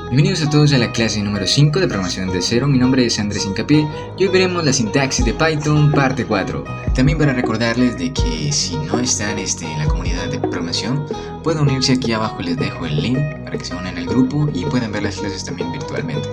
Bienvenidos a todos a la clase número 5 de programación de cero. Mi nombre es Andrés Hincapié y hoy veremos la sintaxis de Python parte 4. También para recordarles de que si no están en la comunidad de programación, pueden unirse aquí abajo, les dejo el link para que se unan al grupo y puedan ver las clases también virtualmente.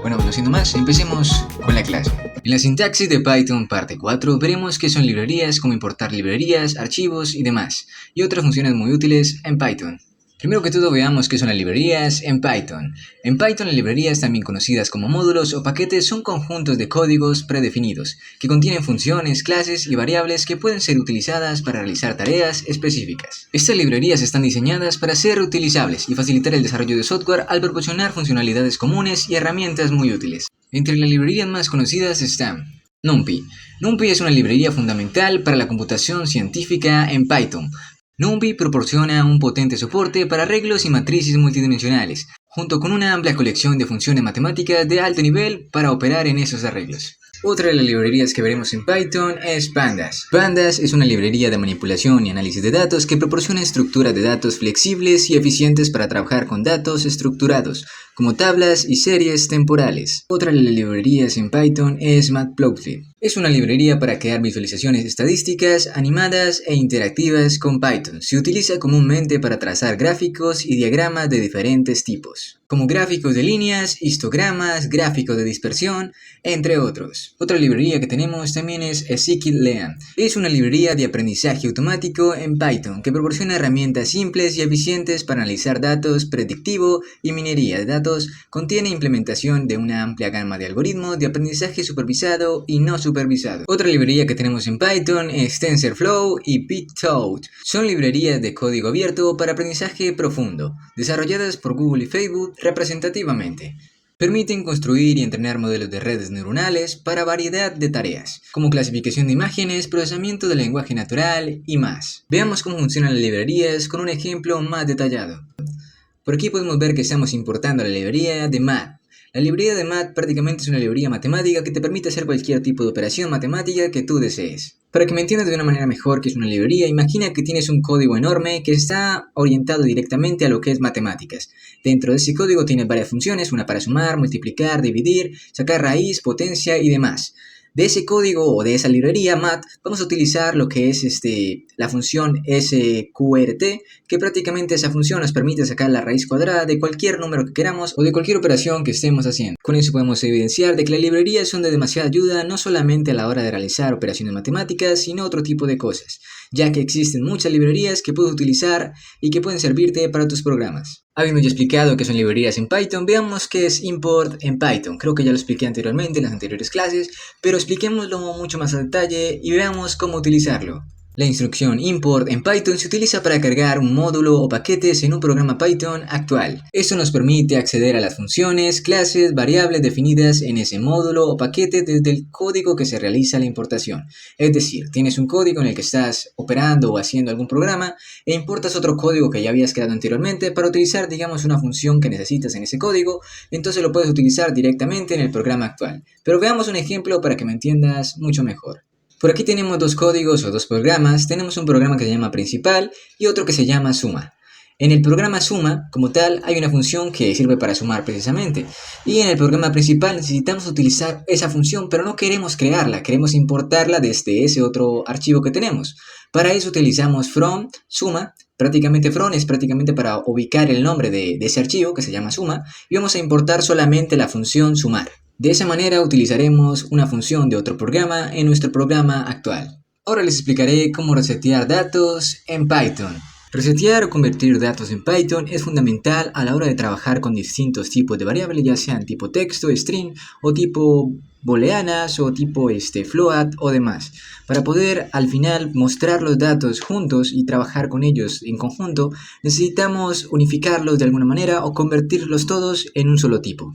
Bueno, no siendo más, empecemos con la clase. En la sintaxis de Python parte 4 veremos qué son librerías, cómo importar librerías, archivos y demás, y otras funciones muy útiles en Python. Primero que todo veamos qué son las librerías en Python. En Python las librerías, también conocidas como módulos o paquetes, son conjuntos de códigos predefinidos que contienen funciones, clases y variables que pueden ser utilizadas para realizar tareas específicas. Estas librerías están diseñadas para ser reutilizables y facilitar el desarrollo de software al proporcionar funcionalidades comunes y herramientas muy útiles. Entre las librerías más conocidas están NumPy. NumPy es una librería fundamental para la computación científica en Python. NumPy proporciona un potente soporte para arreglos y matrices multidimensionales, junto con una amplia colección de funciones matemáticas de alto nivel para operar en esos arreglos. Otra de las librerías que veremos en Python es Pandas. Pandas es una librería de manipulación y análisis de datos que proporciona estructuras de datos flexibles y eficientes para trabajar con datos estructurados, como tablas y series temporales. Otra de las librerías en Python es Matplotlib. Es una librería para crear visualizaciones estadísticas, animadas e interactivas con Python. Se utiliza comúnmente para trazar gráficos y diagramas de diferentes tipos, como gráficos de líneas, histogramas, gráficos de dispersión, entre otros. Otra librería que tenemos también es Scikit-learn. Es una librería de aprendizaje automático en Python que proporciona herramientas simples y eficientes para analizar datos, predictivo y minería de datos. Contiene implementación de una amplia gama de algoritmos de aprendizaje supervisado y no supervisado. Otra librería que tenemos en Python es TensorFlow y PyTorch. Son librerías de código abierto para aprendizaje profundo, desarrolladas por Google y Facebook representativamente. Permiten construir y entrenar modelos de redes neuronales para variedad de tareas, como clasificación de imágenes, procesamiento del lenguaje natural y más. Veamos cómo funcionan las librerías con un ejemplo más detallado. Por aquí podemos ver que estamos importando la librería de Math. La librería de Math prácticamente es una librería matemática que te permite hacer cualquier tipo de operación matemática que tú desees. Para que me entiendas de una manera mejor qué es una librería, imagina que tienes un código enorme que está orientado directamente a lo que es matemáticas. Dentro de ese código tienes varias funciones, una para sumar, multiplicar, dividir, sacar raíz, potencia y demás. De ese código o de esa librería Math vamos a utilizar lo que es la función sqrt, que prácticamente esa función nos permite sacar la raíz cuadrada de cualquier número que queramos o de cualquier operación que estemos haciendo. Con eso podemos evidenciar de que las librerías son de demasiada ayuda no solamente a la hora de realizar operaciones matemáticas, sino otro tipo de cosas, ya que existen muchas librerías que puedes utilizar y que pueden servirte para tus programas. Habiendo ya explicado qué son librerías en Python, veamos qué es import en Python. Creo que ya lo expliqué anteriormente en las anteriores clases, pero expliquémoslo mucho más a detalle y veamos cómo utilizarlo. La instrucción import en Python se utiliza para cargar un módulo o paquetes en un programa Python actual. Esto nos permite acceder a las funciones, clases, variables definidas en ese módulo o paquete desde el código que se realiza la importación. Es decir, tienes un código en el que estás operando o haciendo algún programa e importas otro código que ya habías creado anteriormente para utilizar, digamos, una función que necesitas en ese código, entonces lo puedes utilizar directamente en el programa actual. Pero veamos un ejemplo para que me entiendas mucho mejor. Por aquí tenemos dos códigos o dos programas. Tenemos un programa que se llama principal y otro que se llama suma. En el programa suma, como tal, hay una función que sirve para sumar precisamente. Y en el programa principal necesitamos utilizar esa función, pero no queremos crearla, queremos importarla desde ese otro archivo que tenemos. Para eso utilizamos from suma. Prácticamente from es prácticamente para ubicar el nombre de ese archivo que se llama suma. Y vamos a importar solamente la función sumar. De esa manera utilizaremos una función de otro programa en nuestro programa actual. Ahora les explicaré cómo resetear datos en Python. Resetear o convertir datos en Python es fundamental a la hora de trabajar con distintos tipos de variables, ya sean tipo texto, string o tipo booleanas o tipo float o demás. Para poder al final mostrar los datos juntos y trabajar con ellos en conjunto, necesitamos unificarlos de alguna manera o convertirlos todos en un solo tipo.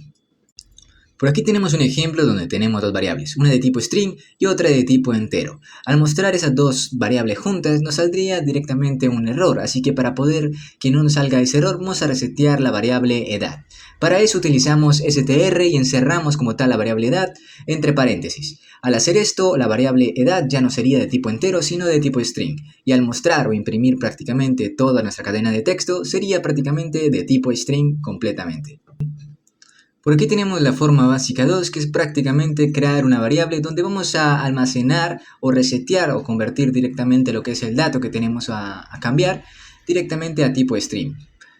Por aquí tenemos un ejemplo donde tenemos dos variables, una de tipo string y otra de tipo entero. Al mostrar esas dos variables juntas nos saldría directamente un error, así que para poder que no nos salga ese error vamos a resetear la variable edad. Para eso utilizamos str y encerramos como tal la variable edad entre paréntesis. Al hacer esto, la variable edad ya no sería de tipo entero sino de tipo string, y al mostrar o imprimir prácticamente toda nuestra cadena de texto sería prácticamente de tipo string completamente. Por aquí tenemos la forma básica 2, que es prácticamente crear una variable donde vamos a almacenar o resetear o convertir directamente lo que es el dato que tenemos a cambiar directamente a tipo string.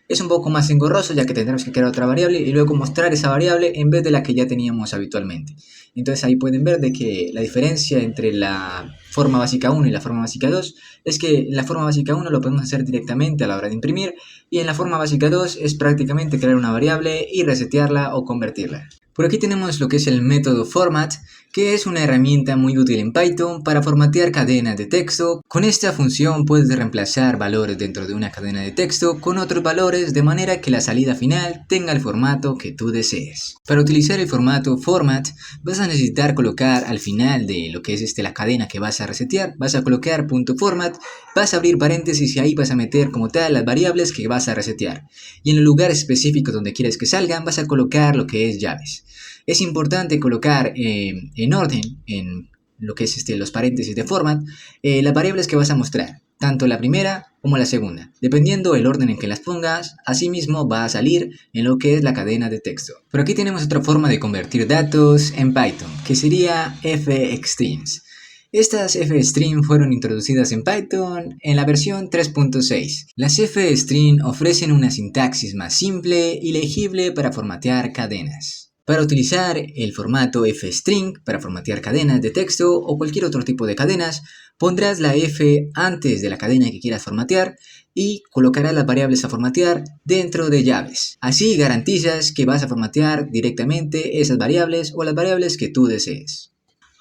Es un poco más engorroso ya que tendremos que crear otra variable y luego mostrar esa variable en vez de la que ya teníamos habitualmente. Entonces ahí pueden ver de que la diferencia entre la forma básica 1 y la forma básica 2 es que en la forma básica 1 lo podemos hacer directamente a la hora de imprimir y en la forma básica 2 es prácticamente crear una variable y resetearla o convertirla. Por aquí tenemos lo que es el método format, que es una herramienta muy útil en Python para formatear cadenas de texto. Con esta función puedes reemplazar valores dentro de una cadena de texto con otros valores de manera que la salida final tenga el formato que tú desees. Para utilizar el formato format vas a necesitar colocar al final de lo que es la cadena que vas a resetear, vas a colocar .format, vas a abrir paréntesis y ahí vas a meter como tal las variables que vas a resetear. Y en el lugar específico donde quieres que salgan vas a colocar lo que es llaves. Es importante colocar en orden, en lo que es los paréntesis de format, las variables que vas a mostrar, tanto la primera como la segunda. Dependiendo del orden en que las pongas, asimismo va a salir en lo que es la cadena de texto. Por aquí tenemos otra forma de convertir datos en Python, que sería fstrings. Estas fstring fueron introducidas en Python en la versión 3.6. Las fstring ofrecen una sintaxis más simple y legible para formatear cadenas. Para utilizar el formato fstring para formatear cadenas de texto o cualquier otro tipo de cadenas, pondrás la f antes de la cadena que quieras formatear y colocarás las variables a formatear dentro de llaves. Así garantizas que vas a formatear directamente esas variables o las variables que tú desees.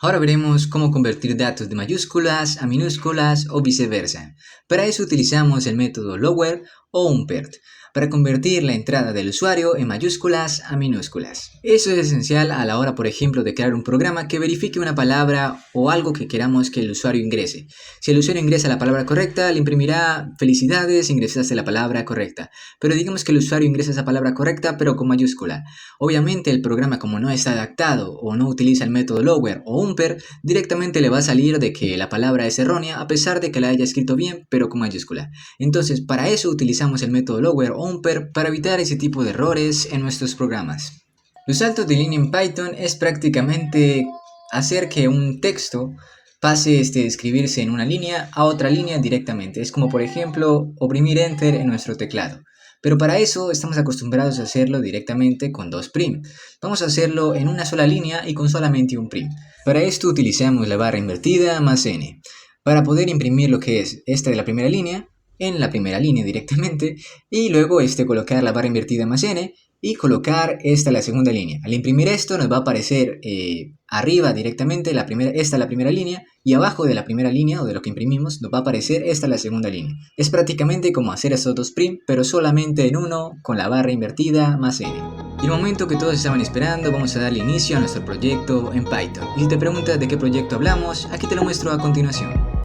Ahora veremos cómo convertir datos de mayúsculas a minúsculas o viceversa. Para eso utilizamos el método lower o umpert, para convertir la entrada del usuario en mayúsculas a minúsculas. Eso es esencial a la hora, por ejemplo, de crear un programa que verifique una palabra o algo que queramos que el usuario ingrese. Si el usuario ingresa la palabra correcta, le imprimirá felicidades, ingresaste la palabra correcta. Pero digamos que el usuario ingresa esa palabra correcta pero con mayúscula. Obviamente el programa, como no está adaptado o no utiliza el método lower o umpert, directamente le va a salir de que la palabra es errónea a pesar de que la haya escrito bien pero con mayúscula. Entonces para eso utilizamos el método lower o umpert para evitar ese tipo de errores en nuestros programas. Los saltos de línea en Python es prácticamente hacer que un texto pase de escribirse en una línea a otra línea directamente. Es como por ejemplo oprimir Enter en nuestro teclado. Pero para eso estamos acostumbrados a hacerlo directamente con dos prim. Vamos a hacerlo en una sola línea y con solamente un prim. Para esto utilizamos la barra invertida más n. Para poder imprimir lo que es esta de la primera línea, en la primera línea directamente, y luego colocar la barra invertida más n y colocar esta la segunda línea. Al imprimir esto nos va a aparecer arriba directamente la primera línea y abajo de la primera línea o de lo que imprimimos nos va a aparecer la segunda línea. Es prácticamente como hacer esos dos prim pero solamente en uno con la barra invertida más n. Y el momento que todos estaban esperando, vamos a darle inicio a nuestro proyecto en Python. Y si te preguntas de qué proyecto hablamos, aquí te lo muestro a continuación.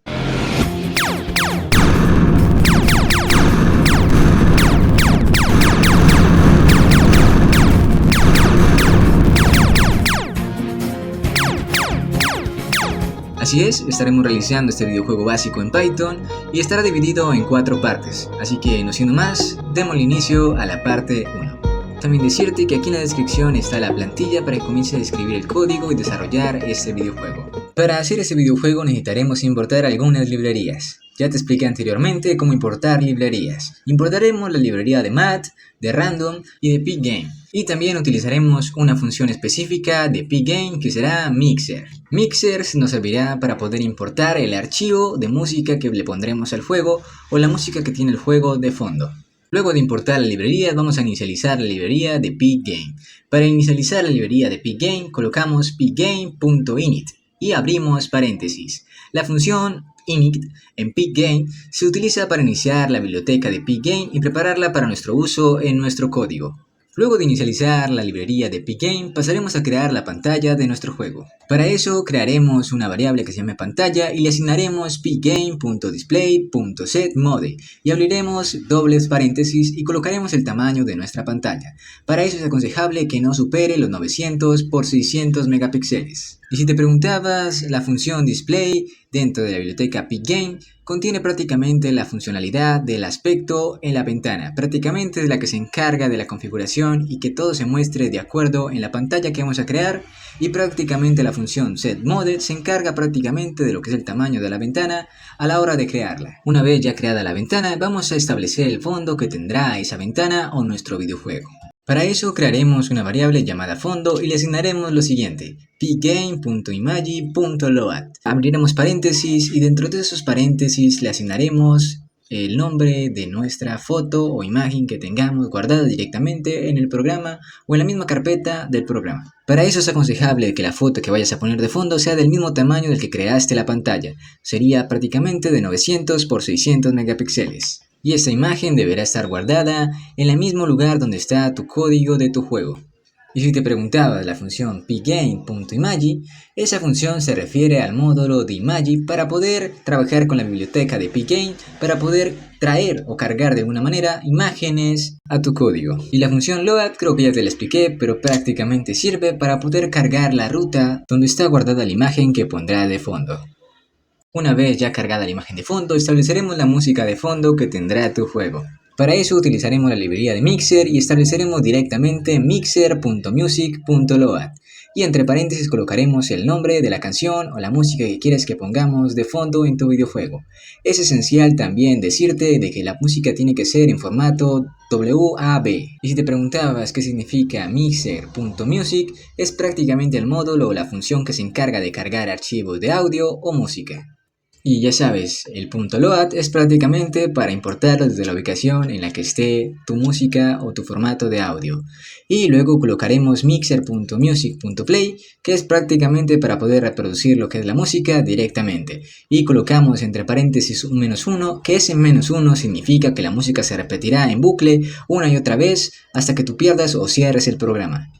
Así es, estaremos realizando este videojuego básico en Python y estará dividido en 4 partes, así que no siendo más, démosle inicio a la parte 1. También decirte que aquí en la descripción está la plantilla para que comiences a escribir el código y desarrollar este videojuego. Para hacer este videojuego necesitaremos importar algunas librerías. Ya te expliqué anteriormente cómo importar librerías. Importaremos la librería de math, de random y de pgame. Y también utilizaremos una función específica de pgame que será mixer. Mixer nos servirá para poder importar el archivo de música que le pondremos al juego o la música que tiene el juego de fondo. Luego de importar la librería, vamos a inicializar la librería de pgame. Para inicializar la librería de pgame, colocamos pgame.init y abrimos paréntesis. La función init en pgame se utiliza para iniciar la biblioteca de pgame y prepararla para nuestro uso en nuestro código. Luego de inicializar la librería de pgame, pasaremos a crear la pantalla de nuestro juego. Para eso crearemos una variable que se llame pantalla y le asignaremos pgame.display.setMode y abriremos dobles paréntesis y colocaremos el tamaño de nuestra pantalla. Para eso es aconsejable que no supere los 900 por 600 megapíxeles. Y si te preguntabas, la función display dentro de la biblioteca Pigame contiene prácticamente la funcionalidad del aspecto en la ventana, prácticamente de la que se encarga de la configuración y que todo se muestre de acuerdo en la pantalla que vamos a crear, y prácticamente la función setModel se encarga prácticamente de lo que es el tamaño de la ventana a la hora de crearla. Una vez ya creada la ventana, vamos a establecer el fondo que tendrá esa ventana o nuestro videojuego. Para eso crearemos una variable llamada fondo y le asignaremos lo siguiente: pgame.imagi.load. Abriremos paréntesis y dentro de esos paréntesis le asignaremos el nombre de nuestra foto o imagen que tengamos guardada directamente en el programa o en la misma carpeta del programa. Para eso es aconsejable que la foto que vayas a poner de fondo sea del mismo tamaño del que creaste la pantalla. Sería prácticamente de 900 por 600 megapíxeles. Y esta imagen deberá estar guardada en el mismo lugar donde está tu código de tu juego. Y si te preguntabas la función pgame.imagi, esa función se refiere al módulo de Imagi para poder trabajar con la biblioteca de Pgame, para poder traer o cargar de alguna manera imágenes a tu código. Y la función load creo que ya te la expliqué, pero prácticamente sirve para poder cargar la ruta donde está guardada la imagen que pondrá de fondo. Una vez ya cargada la imagen de fondo, estableceremos la música de fondo que tendrá tu juego. Para eso utilizaremos la librería de Mixer y estableceremos directamente mixer.music.load. Y entre paréntesis colocaremos el nombre de la canción o la música que quieres que pongamos de fondo en tu videojuego. Es esencial también decirte de que la música tiene que ser en formato WAV. Y si te preguntabas qué significa mixer.music, es prácticamente el módulo o la función que se encarga de cargar archivos de audio o música. Y ya sabes, el .load es prácticamente para importarlo desde la ubicación en la que esté tu música o tu formato de audio. Y luego colocaremos mixer.music.play, que es prácticamente para poder reproducir lo que es la música directamente. Y colocamos entre paréntesis un -1, que ese -1 significa que la música se repetirá en bucle una y otra vez hasta que tú pierdas o cierres el programa.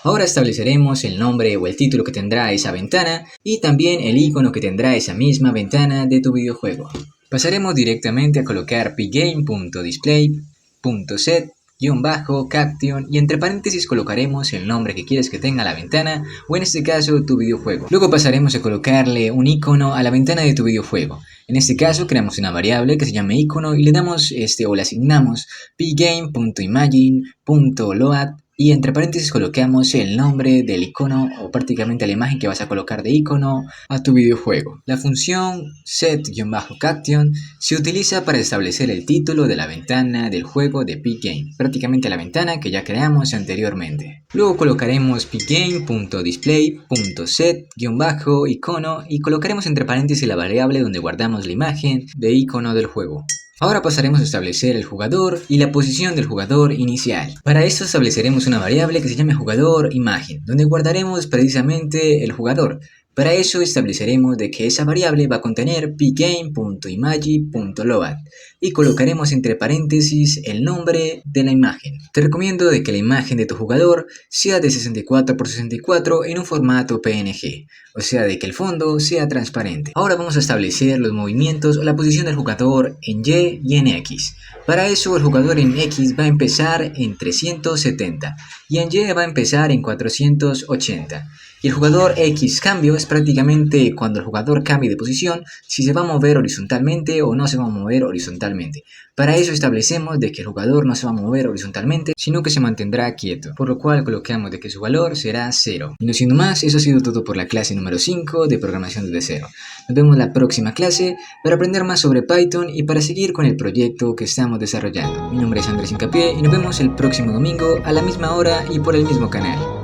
Ahora estableceremos el nombre o el título que tendrá esa ventana y también el icono que tendrá esa misma ventana de tu videojuego. Pasaremos directamente a colocar pgame.display.set_caption y entre paréntesis colocaremos el nombre que quieres que tenga la ventana o en este caso tu videojuego. Luego pasaremos a colocarle un icono a la ventana de tu videojuego. En este caso creamos una variable que se llame icono y le damos o le asignamos pgame.imagine.load y entre paréntesis colocamos el nombre del icono o prácticamente la imagen que vas a colocar de icono a tu videojuego. La función set_caption se utiliza para establecer el título de la ventana del juego de Pgame, prácticamente la ventana que ya creamos anteriormente. Luego colocaremos pgame.display.set_icono y colocaremos entre paréntesis la variable donde guardamos la imagen de icono del juego. Ahora pasaremos a establecer el jugador y la posición del jugador inicial. Para esto estableceremos una variable que se llame jugador imagen, donde guardaremos precisamente el jugador. Para eso estableceremos de que esa variable va a contener pgame.imagi.load y colocaremos entre paréntesis el nombre de la imagen. Te recomiendo de que la imagen de tu jugador sea de 64 por 64 en un formato PNG, o sea de que el fondo sea transparente. Ahora vamos a establecer los movimientos o la posición del jugador en Y y en X. Para eso el jugador en X va a empezar en 370 y en Y va a empezar en 480. Y el jugador X cambio es prácticamente cuando el jugador cambie de posición, si se va a mover horizontalmente o no se va a mover horizontalmente. Para eso establecemos de que el jugador no se va a mover horizontalmente, sino que se mantendrá quieto, por lo cual colocamos de que su valor será 0. Y no siendo más, eso ha sido todo por la clase número 5 de programación desde cero. Nos vemos en la próxima clase para aprender más sobre Python y para seguir con el proyecto que estamos desarrollando. Mi nombre es Andrés Hincapié y nos vemos el próximo domingo a la misma hora y por el mismo canal.